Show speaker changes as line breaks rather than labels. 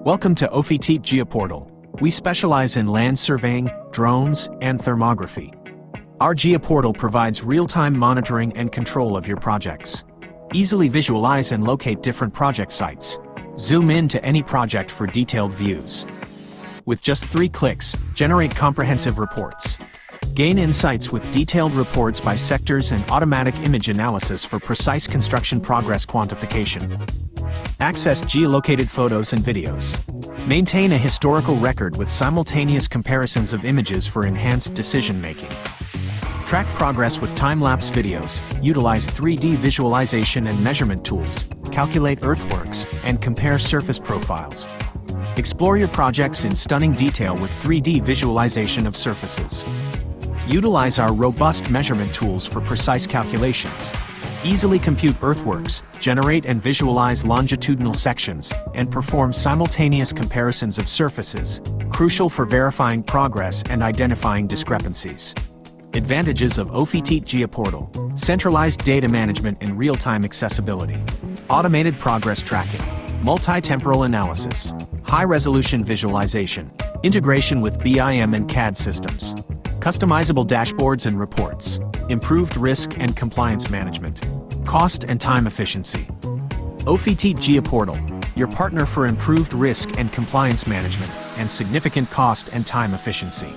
Welcome to Ofiteat Geoportal. We specialize in land surveying, drones, and thermography. Our Geoportal provides real-time monitoring and control of your projects. Easily visualize and locate different project sites. Zoom in to any project for detailed views. With just 3 clicks, generate comprehensive reports. Gain insights with detailed reports by sectors and automatic image analysis for precise construction progress quantification. Access geolocated photos and videos. Maintain a historical record with simultaneous comparisons of images for enhanced decision-making. Track progress with time-lapse videos, utilize 3D visualization and measurement tools, calculate earthworks, and compare surface profiles. Explore your projects in stunning detail with 3D visualization of surfaces. Utilize our robust measurement tools for precise calculations. Easily compute earthworks, generate and visualize longitudinal sections, and perform simultaneous comparisons of surfaces, crucial for verifying progress and identifying discrepancies. Advantages of Ofiteat Geoportal: centralized data management and real-time accessibility, automated progress tracking, multi-temporal analysis, high-resolution visualization, integration with BIM and CAD systems, customizable dashboards and reports, improved risk and compliance management, cost and time efficiency. Ofiteat Geoportal, your partner for improved risk and compliance management and significant cost and time efficiency.